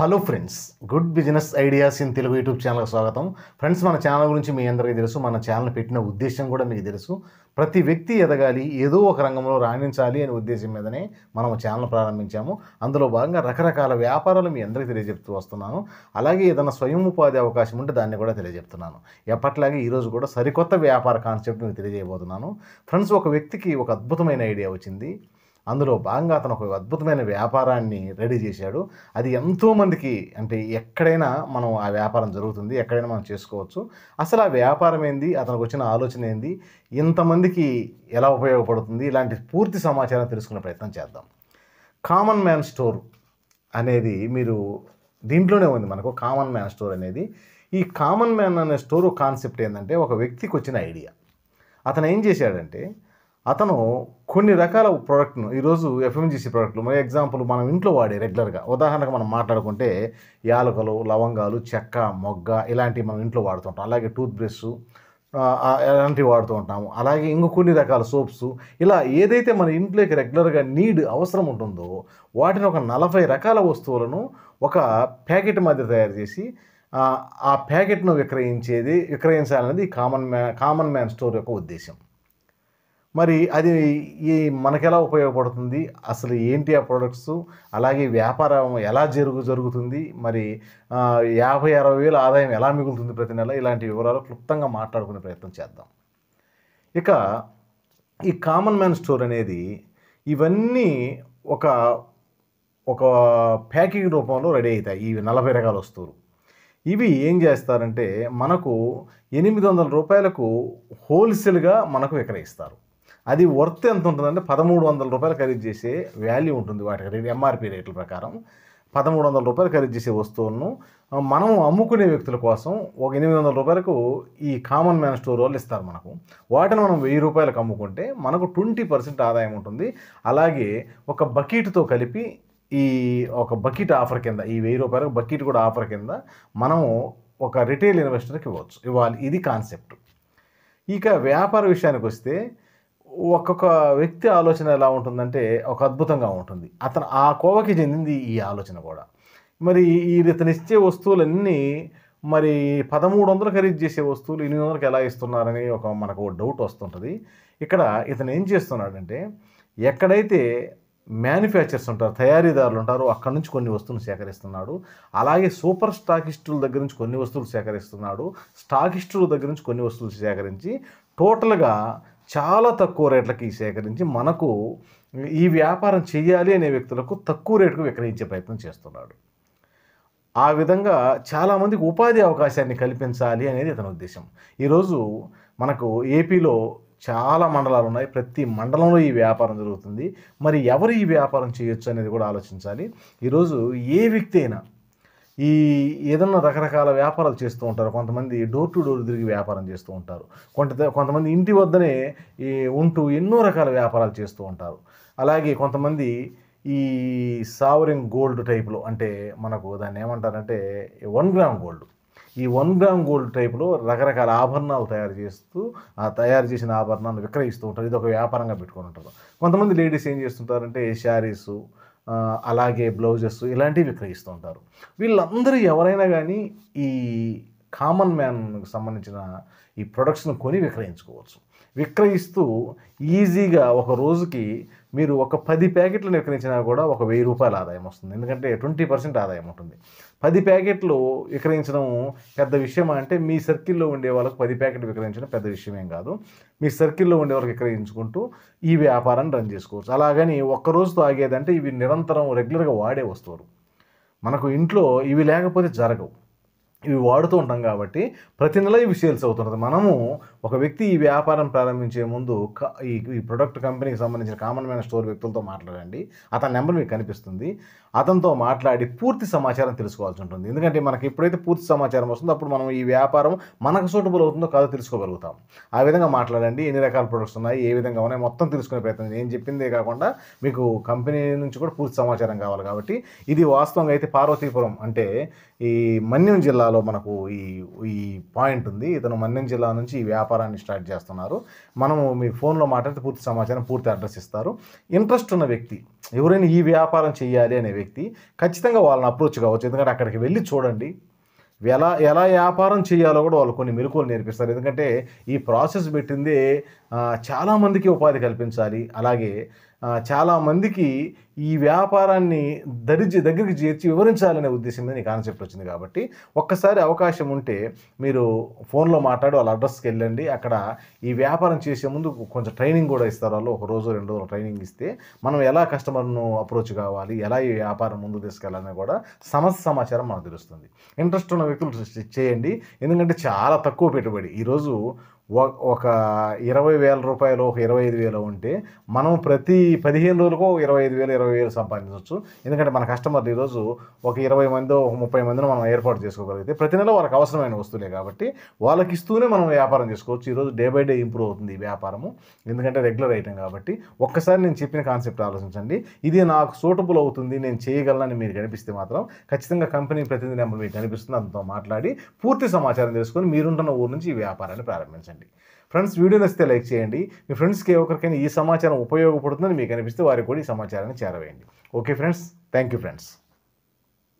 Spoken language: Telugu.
Hello friends, good business ideas in Telugu YouTube ఛానల్కి స్వాగతం. ఫ్రెండ్స్, మన ఛానల్ గురించి మీ అందరికీ తెలుసు. మన ఛానల్ పెట్టిన ఉద్దేశం కూడా మీకు తెలుసు. ప్రతి వ్యక్తి ఎదగాలి, ఏదో ఒక రంగంలో రాణించాలి అనే ఉద్దేశం మీదనే మనం ఛానల్ ప్రారంభించాము. అందులో భాగంగా రకరకాల వ్యాపారాలు మీ అందరికీ తెలియజెప్తూ వస్తున్నాను. అలాగే ఏదైనా స్వయం ఉపాధి అవకాశం ఉంటే దాన్ని కూడా తెలియజెప్తున్నాను. ఎప్పట్లాగే ఈరోజు కూడా సరికొత్త వ్యాపార కాన్సెప్ట్ మీకు తెలియజేయబోతున్నాను. ఫ్రెండ్స్, ఒక వ్యక్తికి ఒక అద్భుతమైన ఐడియా వచ్చింది. అందులో భాగంగా అతను ఒక అద్భుతమైన వ్యాపారాన్ని రెడీ చేశాడు. అది ఎంతోమందికి, అంటే ఎక్కడైనా మనం ఆ వ్యాపారం జరుగుతుంది, ఎక్కడైనా మనం చేసుకోవచ్చు. అసలు ఆ వ్యాపారం ఏంది, అతనికి వచ్చిన ఆలోచన ఏంది, ఇంతమందికి ఎలా ఉపయోగపడుతుంది, ఇలాంటి పూర్తి సమాచారం తెలుసుకునే ప్రయత్నం చేద్దాం. కామన్ మ్యాన్ స్టోర్ అనేది మీరు దీంట్లోనే ఉంది. మనకు కామన్ మ్యాన్ స్టోర్ అనేది, ఈ కామన్ మ్యాన్ అనే స్టోర్ కాన్సెప్ట్ ఏంటంటే, ఒక వ్యక్తికి వచ్చిన ఐడియా. అతను ఏం చేశాడంటే, అతను కొన్ని రకాల ప్రోడక్ట్ను, ఈరోజు ఎఫ్ఎంజీసీ ప్రోడక్ట్లు, మరి ఎగ్జాంపుల్ మనం ఇంట్లో వాడే రెగ్యులర్గా, ఉదాహరణకు మనం మాట్లాడుకుంటే యాలకులు, లవంగాలు, చెక్క, మొగ్గ ఇలాంటివి మనం ఇంట్లో వాడుతుంటాం. అలాగే టూత్ బ్రష్ ఇలాంటివి వాడుతూ ఉంటాము. అలాగే ఇంకో కొన్ని రకాల సోప్స్, ఇలా ఏదైతే మన ఇంట్లోకి రెగ్యులర్గా అవసరం ఉంటుందో వాటిని ఒక 40 రకాల వస్తువులను ఒక ప్యాకెట్ మధ్య తయారు చేసి ఆ ప్యాకెట్ను విక్రయించాలనేది కామన్ మ్యాన్ స్టోర్ యొక్క ఉద్దేశం. మరి అది మనకెలా ఉపయోగపడుతుంది, అసలు ఏంటి ఆ ప్రొడక్ట్స్, అలాగే వ్యాపారం ఎలా జరుగుతుంది, మరి 50-60 వేల ఆదాయం ఎలా మిగులుతుంది ప్రతి నెల, ఇలాంటి వివరాలు క్లుప్తంగా మాట్లాడుకునే ప్రయత్నం చేద్దాం. ఇక ఈ కామన్ మ్యాన్ స్టోర్ అనేది ఇవన్నీ ఒక ఒక ప్యాకింగ్ రూపంలో రెడీ అవుతాయి. ఇవి 40 రకాల వస్తువులు. ఇవి ఏం చేస్తారంటే, మనకు 800 రూపాయలకు హోల్సేల్గా మనకు విక్రయిస్తారు. అది వర్త్ ఎంత ఉంటుందంటే 1300 రూపాయలు ఖరీదు చేసే వాల్యూ ఉంటుంది. వాటికి ఎంఆర్పి రేట్ల ప్రకారం 1300 రూపాయలు ఖరీదు చేసే వస్తువులను మనం అమ్ముకునే వ్యక్తుల కోసం ఒక 800 రూపాయలకు ఈ కామన్ మ్యాన్ స్టోర్ వాళ్ళు ఇస్తారు మనకు. వాటిని మనం 1000 రూపాయలకు అమ్ముకుంటే మనకు 20% ఆదాయం ఉంటుంది. అలాగే ఒక బకెట్తో కలిపి ఈ ఒక బకెట్ ఆఫర్ కింద, ఈ 1000 రూపాయలకు బకెట్ కూడా ఆఫర్ కింద మనము ఒక రిటైల్ ఇన్వెస్టర్కి ఇవ్వాలి. ఇది కాన్సెప్ట్. ఇక వ్యాపార విషయానికి వస్తే, ఒక్కొక్క వ్యక్తి ఆలోచన ఎలా ఉంటుందంటే ఒక అద్భుతంగా ఉంటుంది. అతను ఆ కోవకి చెందింది ఈ ఆలోచన కూడా. మరి ఇతను ఇచ్చే వస్తువులన్నీ మరి 1300 ఖరీదు చేసే వస్తువులు 800కి ఎలా ఇస్తున్నారని మనకు డౌట్ వస్తుంటుంది. ఇక్కడ ఇతను ఏం చేస్తున్నాడంటే, ఎక్కడైతే మ్యానుఫ్యాక్చర్స్ ఉంటారు, తయారీదారులు ఉంటారు, అక్కడి నుంచి కొన్ని వస్తువులు సేకరిస్తున్నాడు. అలాగే సూపర్ స్టాకిస్టుల దగ్గర నుంచి కొన్ని వస్తువులు సేకరిస్తున్నాడు. స్టాకిస్టుల దగ్గర నుంచి కొన్ని వస్తువులు సేకరించి టోటల్గా చాలా తక్కువ రేట్లకి సేకరించి మనకు ఈ వ్యాపారం చేయాలి అనే వ్యక్తులకు తక్కువ రేటుకు విక్రయించే ప్రయత్నం చేస్తున్నాడు. ఆ విధంగా చాలామందికి ఉపాధి అవకాశాన్ని కల్పించాలి అనేది ఇతని ఉద్దేశం. ఈరోజు మనకు ఏపీలో చాలా మండలాలు ఉన్నాయి. ప్రతి మండలంలో ఈ వ్యాపారం జరుగుతుంది. మరి ఎవరు ఈ వ్యాపారం చేయొచ్చు అనేది కూడా ఆలోచించాలి. ఈరోజు ఏ వ్యక్తి అయినా ఏదన్నా రకరకాల వ్యాపారాలు చేస్తూ ఉంటారు. కొంతమంది డోర్ టు డోర్ తిరిగి వ్యాపారం చేస్తూ ఉంటారు. కొంతమంది ఇంటి వద్దనే ఉంటూ ఎన్నో రకాల వ్యాపారాలు చేస్తూ ఉంటారు. అలాగే కొంతమంది ఈ సావరింగ్ గోల్డ్ టైప్లో, అంటే మనకు దాన్ని ఏమంటారంటే 1 గ్రామ్ గోల్డ్, ఈ 1 గ్రామ్ గోల్డ్ టైప్లో రకరకాల ఆభరణాలు తయారు చేసిన ఆభరణాలను విక్రయిస్తూ ఉంటారు. ఇది ఒక వ్యాపారంగా పెట్టుకొని ఉంటారు. కొంతమంది లేడీస్ ఏం చేస్తుంటారంటే శారీసు, అలాగే బ్లౌజెస్ ఇలాంటివి విక్రయిస్తూ ఉంటారు. వీళ్ళందరూ ఎవరైనా కానీ ఈ కామన్ మ్యాన్కి సంబంధించిన ఈ ప్రొడక్ట్స్ను కొని విక్రయించుకోవచ్చు. విక్రయిస్తూ ఈజీగా ఒక రోజుకి మీరు ఒక 10 ప్యాకెట్లను విక్రయించినా కూడా ఒక 1000 రూపాయల ఆదాయం వస్తుంది. ఎందుకంటే 20% ఆదాయం ఉంటుంది. 10 ప్యాకెట్లు విక్రయించడం పెద్ద విషయమా అంటే, మీ సర్కిల్లో ఉండే వాళ్ళకు 10 ప్యాకెట్లు విక్రయించడం పెద్ద విషయమేం కాదు. మీ సర్కిల్లో ఉండే వాళ్ళకి విక్రయించుకుంటూ ఈ వ్యాపారాన్ని రన్ చేసుకోవచ్చు. అలాగని ఒక్కరోజుతో ఆగేదంటే, ఇవి నిరంతరం రెగ్యులర్గా వాడే వస్తువులు. మనకు ఇంట్లో ఇవి లేకపోతే జరగవు. ఇవి వాడుతూ ఉంటాం కాబట్టి ప్రతి నెల ఇవి సేల్స్ అవుతుంటుంది. మనము ఒక వ్యక్తి ఈ వ్యాపారం ప్రారంభించే ముందు ఈ ప్రొడక్ట్ కంపెనీకి సంబంధించిన కామన్ మ్యాన్ స్టోర్ వ్యక్తులతో మాట్లాడండి. అతని నెంబర్ మీకు కనిపిస్తుంది. అతనితో మాట్లాడి పూర్తి సమాచారం తెలుసుకోవాల్సి ఉంటుంది. ఎందుకంటే మనకి ఎప్పుడైతే పూర్తి సమాచారం వస్తుందో అప్పుడు మనం ఈ వ్యాపారం మనకు సూటబుల్ అవుతుందో కాదో తెలుసుకోగలుగుతాం. ఆ విధంగా మాట్లాడండి. ఎన్ని రకాల ప్రొడక్ట్స్ ఉన్నాయి, ఏ విధంగా ఉన్నాయి, మొత్తం తెలుసుకునే ప్రయత్నం. నేను చెప్పిందే కాకుండా మీకు కంపెనీ నుంచి కూడా పూర్తి సమాచారం కావాలి. కాబట్టి ఇది వాస్తవంగా అయితే పార్వతీపురం, అంటే ఈ మన్యం జిల్లాలో జిల్లాలో మనకు ఈ ఈ పాయింట్ ఉంది. ఇతను మన్యం జిల్లా నుంచి ఈ వ్యాపారాన్ని స్టార్ట్ చేస్తున్నారు. మనము మీ ఫోన్లో మాట్లాడితే పూర్తి సమాచారం, పూర్తి అడ్రస్ ఇస్తారు. ఇంట్రెస్ట్ ఉన్న వ్యక్తి, ఎవరైనా ఈ వ్యాపారం చేయాలి అనే వ్యక్తి ఖచ్చితంగా వాళ్ళని అప్రోచ్ కావచ్చు. ఎందుకంటే అక్కడికి వెళ్ళి చూడండి, ఎలా ఎలా వ్యాపారం చేయాలో కూడా వాళ్ళు కొన్ని మెలకువలు నేర్పిస్తారు. ఎందుకంటే ఈ ప్రాసెస్ పెట్టిందే చాలామందికి ఉపాధి కల్పించాలి. అలాగే చాలామందికి ఈ వ్యాపారాన్ని దగ్గరికి చేర్చి వివరించాలనే ఉద్దేశం మీద ఈ కాన్సెప్ట్ వచ్చింది. కాబట్టి ఒక్కసారి అవకాశం ఉంటే మీరు ఫోన్లో మాట్లాడి వాళ్ళ అడ్రస్కి వెళ్ళండి. అక్కడ ఈ వ్యాపారం చేసే ముందు కొంచెం ట్రైనింగ్ కూడా ఇస్తారు వాళ్ళు. 1 రోజు 2 రోజులు ట్రైనింగ్ ఇస్తే మనం ఎలా కస్టమర్ను అప్రోచ్ కావాలి, ఎలా ఈ వ్యాపారం ముందుకు తీసుకెళ్ళాలని కూడా సమస్త సమాచారం మనకు తెలుస్తుంది. ఇంట్రెస్ట్ ఉన్న వ్యక్తులు చేయండి. ఎందుకంటే చాలా తక్కువ పెట్టుబడి. ఈరోజు ఒక 20,000 రూపాయలు, ఒక 25,000 ఉంటే మనం ప్రతి 15 రోజులకు 25,000, 20,000 సంపాదించవచ్చు. ఎందుకంటే మన కస్టమర్లు ఈరోజు ఒక 20 మందో, ఒక 30 మందిని మనం ఏర్పాటు చేసుకోగలిగితే ప్రతి నెల వాళ్ళకి అవసరమైన వస్తువులే కాబట్టి వాళ్ళకి ఇస్తూనే మనం వ్యాపారం చేసుకోవచ్చు. ఈరోజు డే బై డే ఇంప్రూవ్ అవుతుంది ఈ వ్యాపారము. ఎందుకంటే రెగ్యులర్ ఐటెం కాబట్టి. ఒక్కసారి నేను చెప్పిన కాన్సెప్ట్ ఆలోచించండి. ఇది నాకు సూటబుల్ అవుతుంది, నేను చేయగలనని మీరు కనిపిస్తే మాత్రం ఖచ్చితంగా కంపెనీ ప్రతినిధి నెంబర్ మీకు కనిపిస్తుంది. అంతతో మాట్లాడి పూర్తి సమాచారం తెలుసుకొని మీరుంటున్న ఊరు నుంచి ఈ వ్యాపారాన్ని ప్రారంభించండి. ఫ్రెండ్స్, వీడియో నచ్చితే లైక్ చేయండి. మీ ఫ్రెండ్స్కి ఎవరికైనా ఈ సమాచారం ఉపయోగపడుతుందని మీకు అనిపిస్తే వారికి కూడా ఈ సమాచారాన్ని చేరవేయండి. Okay friends, thank you friends.